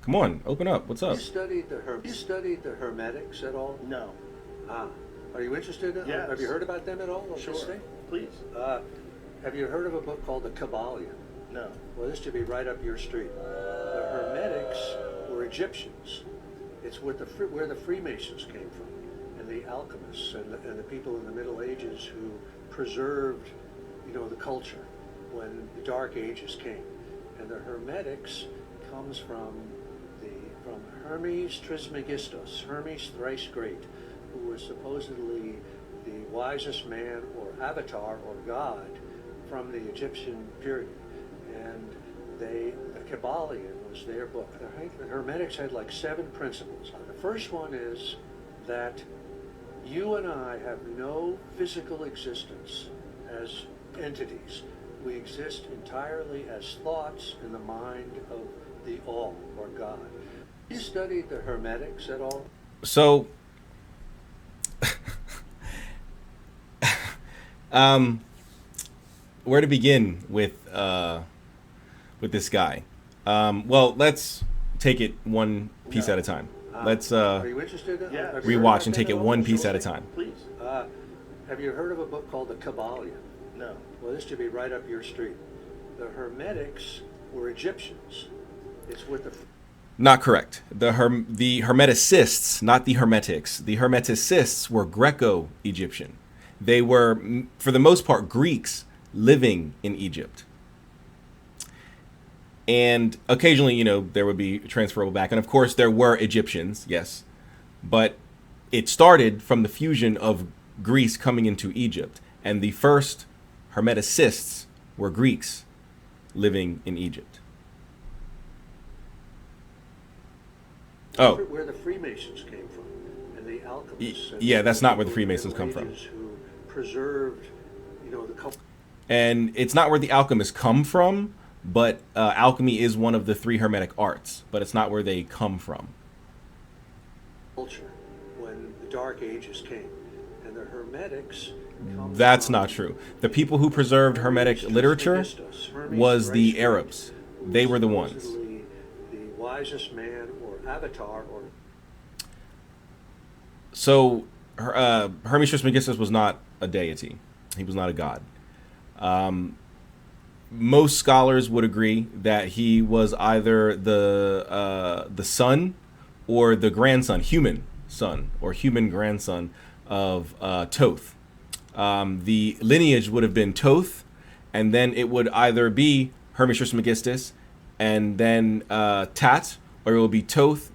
Come on, open up. What's up? You studied the Hermetics at all? No. Ah, are you interested in? Yes. Have you heard about them at all? Sure. This thing? Please. Have you heard of a book called the Kybalion? No. Well, this should be right up your street. The Hermetics were Egyptians. It's where the Freemasons came from, and the alchemists and the people in the Middle Ages who preserved, the culture when the Dark Ages came. And the Hermetics comes from Hermes Trismegistus, Hermes thrice great, who was supposedly the wisest man or avatar or god from the Egyptian period. And the Kybalion was their book. The Hermetics had like 7 principles. The first one is that you and I have no physical existence as entities. We exist entirely as thoughts in the mind of the All, or God. You studied the Hermetics at all? So, where to begin with this guy? Well, let's take it one piece at a time. Let's Are you interested in? Yeah. Have you heard rewatch about and them take at it all? one piece Sure at a thing. time. Please. Have you heard of a book called the Kybalion? No. Well, this should be right up your street. The Hermetics were Egyptians. It's with the Not correct. The Hermeticists, not the Hermetics. The Hermeticists were Greco-Egyptian. They were, for the most part, Greeks living in Egypt. And occasionally, there would be transferable back. And of course, there were Egyptians, yes. But it started from the fusion of Greece coming into Egypt. And the first Hermeticists were Greeks living in Egypt. Oh. where the Freemasons came from, and the alchemists. And Yeah, that's not where the people in Freemasons Middle come from. Ages who preserved, the culture. And it's not where the alchemists come from, but alchemy is one of the 3 Hermetic arts, but it's not where they come from. When the Dark Ages came, and the Hermetics. That's from not true. The people who preserved Hermetic Hermes literature Trismegistus, Hermes was thrice the great, Arabs. who They was were the ones. supposedly the wisest man or avatar or. So Hermes Trismegistus was not a deity. He was not a god. Most scholars would agree that he was either the son or the grandson, human son or human grandson of Thoth. The lineage would have been Thoth, and then it would either be Hermes Trismegistus and then Tat, or it will be Thoth,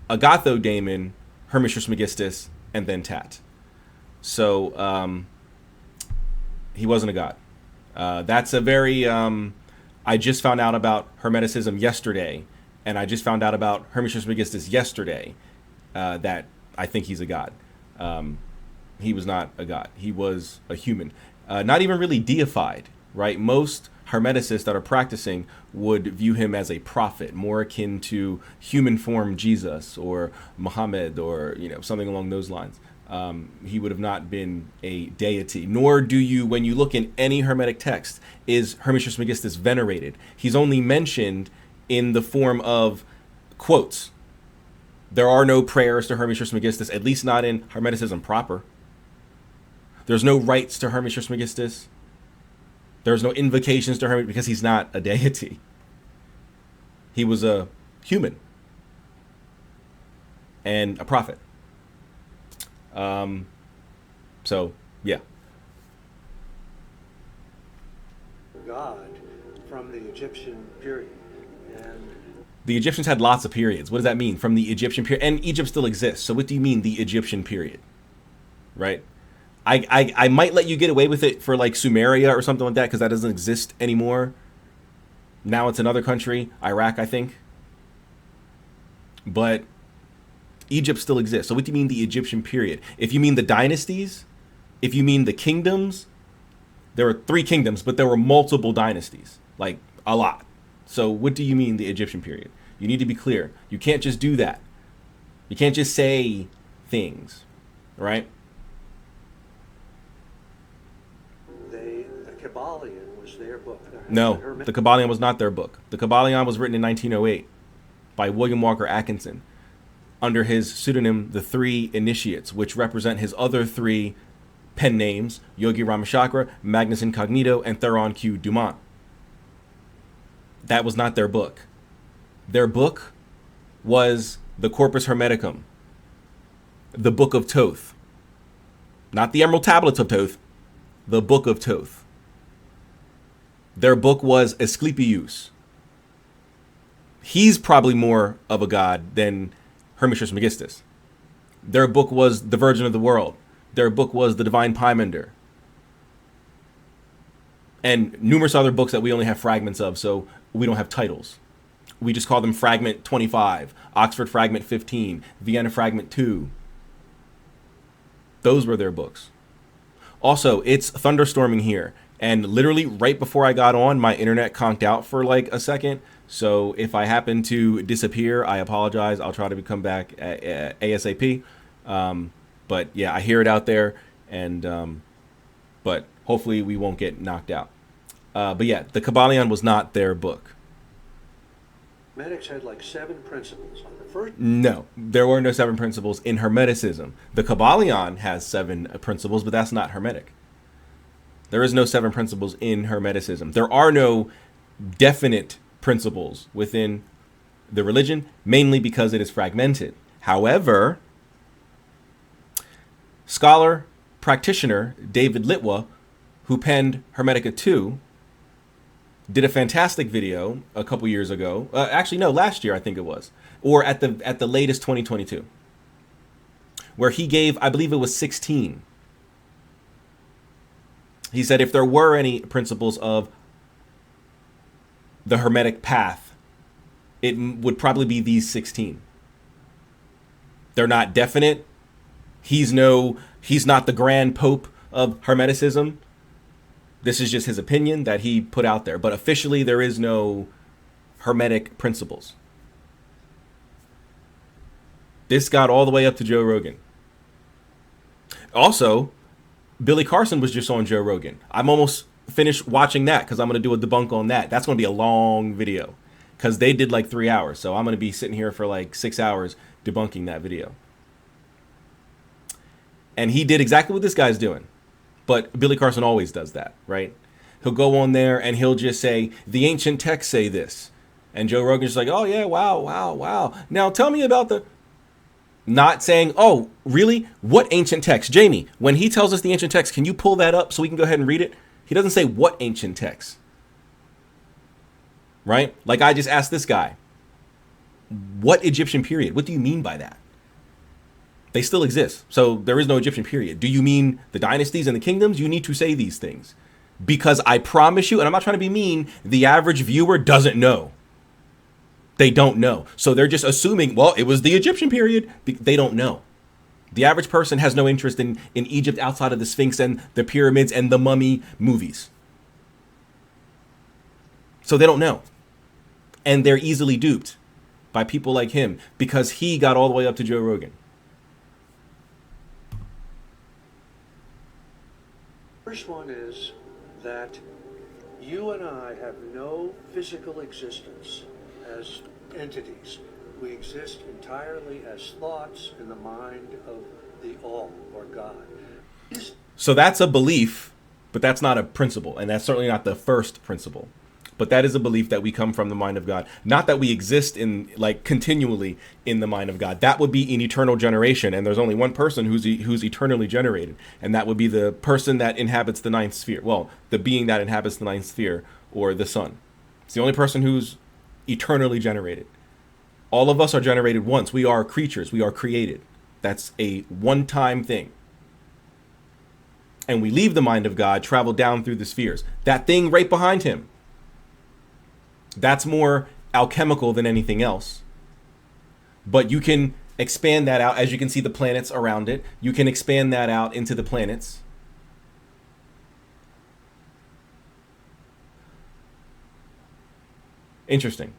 Agathodaimon, Hermes Trismegistus, and then Tat. So he wasn't a god. That's a very... I just found out about Hermeticism yesterday, and I just found out about Hermes Trismegistus yesterday, that I think he's a god. He was not a god. He was a human. Not even really deified, right? Most Hermeticists that are practicing would view him as a prophet, more akin to human form Jesus or Muhammad or something along those lines. He would have not been a deity. Nor do you, when you look in any Hermetic text, is Hermes Trismegistus venerated. He's only mentioned in the form of quotes. There are no prayers to Hermes Trismegistus, at least not in Hermeticism proper. There's no rites to Hermes Trismegistus. There's no invocations to Hermes because he's not a deity. He was a human and a prophet. So, yeah. God from the Egyptian period. And The Egyptians had lots of periods. What does that mean? From the Egyptian period. And Egypt still exists. So what do you mean the Egyptian period? Right? I might let you get away with it for like Sumeria or something like that because that doesn't exist anymore. Now it's another country. Iraq, I think. But Egypt still exists. So what do you mean the Egyptian period? If you mean the dynasties, if you mean the kingdoms, there were 3 kingdoms, but there were multiple dynasties. Like a lot. So what do you mean the Egyptian period? You need to be clear. You can't just do that. You can't just say things, right? the Kybalion was their book. No, the Kybalion was not their book. The Kybalion was written in 1908. by William Walker Atkinson under his pseudonym The Three Initiates, which represent his other three pen names, Yogi Ramachakra, Magnus Incognito, and Theron Q. Dumont. That was not their book. Their book was the Corpus Hermeticum, the Book of Thoth. Not the Emerald Tablets of Thoth, the Book of Thoth. Their book was Asclepius. He's probably more of a god than Hermes Trismegistus. Their book was The Virgin of the World. Their book was The Divine Pymander. And numerous other books that we only have fragments of, so we don't have titles. We just call them Fragment 25, Oxford Fragment 15, Vienna Fragment 2. Those were their books. Also, it's thunderstorming here. And literally right before I got on, my internet conked out for like a second. So if I happen to disappear, I apologize. I'll try to come back ASAP. But yeah, I hear it out there. And but hopefully we won't get knocked out. But yeah, the Kybalion was not their book. Hermetics had like 7 principles. On the first, no, there were no 7 principles in Hermeticism. The Kybalion has 7 principles, but that's not Hermetic. There is no 7 principles in Hermeticism. There are no definite principles within the religion, mainly because it is fragmented. However, scholar, practitioner David Litwa, who penned Hermetica 2, did a fantastic video a couple years ago. Actually, no, last year I think it was, or at the latest 2022, where he gave, I believe it was 16. He said if there were any principles of the Hermetic path, it would probably be these 16. They're not definite. He's not the grand pope of Hermeticism. This is just his opinion that he put out there. But officially, there is no Hermetic principles. This got all the way up to Joe Rogan. Also, Billy Carson was just on Joe Rogan. I'm almost finished watching that because I'm going to do a debunk on that. That's going to be a long video because they did like 3 hours. So I'm going to be sitting here for like 6 hours debunking that video. And he did exactly what this guy's doing. But Billy Carson always does that, right? He'll go on there and he'll just say, the ancient texts say this. And Joe Rogan's just like, oh yeah, wow. Now tell me about the... Not saying, oh, really? What ancient text? Jamie, when he tells us the ancient text, can you pull that up so we can go ahead and read it? He doesn't say what ancient text. Right? Like I just asked this guy, what Egyptian period? What do you mean by that? They still exist. So there is no Egyptian period. Do you mean the dynasties and the kingdoms? You need to say these things. Because I promise you, and I'm not trying to be mean, the average viewer doesn't know. They don't know. So they're just assuming, well, it was the Egyptian period. They don't know. The average person has no interest in Egypt outside of the Sphinx and the pyramids and the mummy movies. So they don't know. And they're easily duped by people like him because he got all the way up to Joe Rogan. First one is that you and I have no physical existence as entities. We exist entirely as thoughts in the mind of the All, or God. So that's a belief, but that's not a principle, and that's certainly not the first principle. But that is a belief that we come from the mind of God. Not that we exist in, like, continually in the mind of God. That would be an eternal generation, and there's only one person who's eternally generated, and that would be the person that inhabits the ninth sphere. Well, the being that inhabits the ninth sphere, or the sun. It's the only person who's eternally generated. All of us are generated once. We are creatures. We are created. That's a one-time thing. And we leave the mind of God, travel down through the spheres. That thing right behind him, that's more alchemical than anything else. But you can expand that out. As you can see the planets around it, you can expand that out into the planets. Interesting.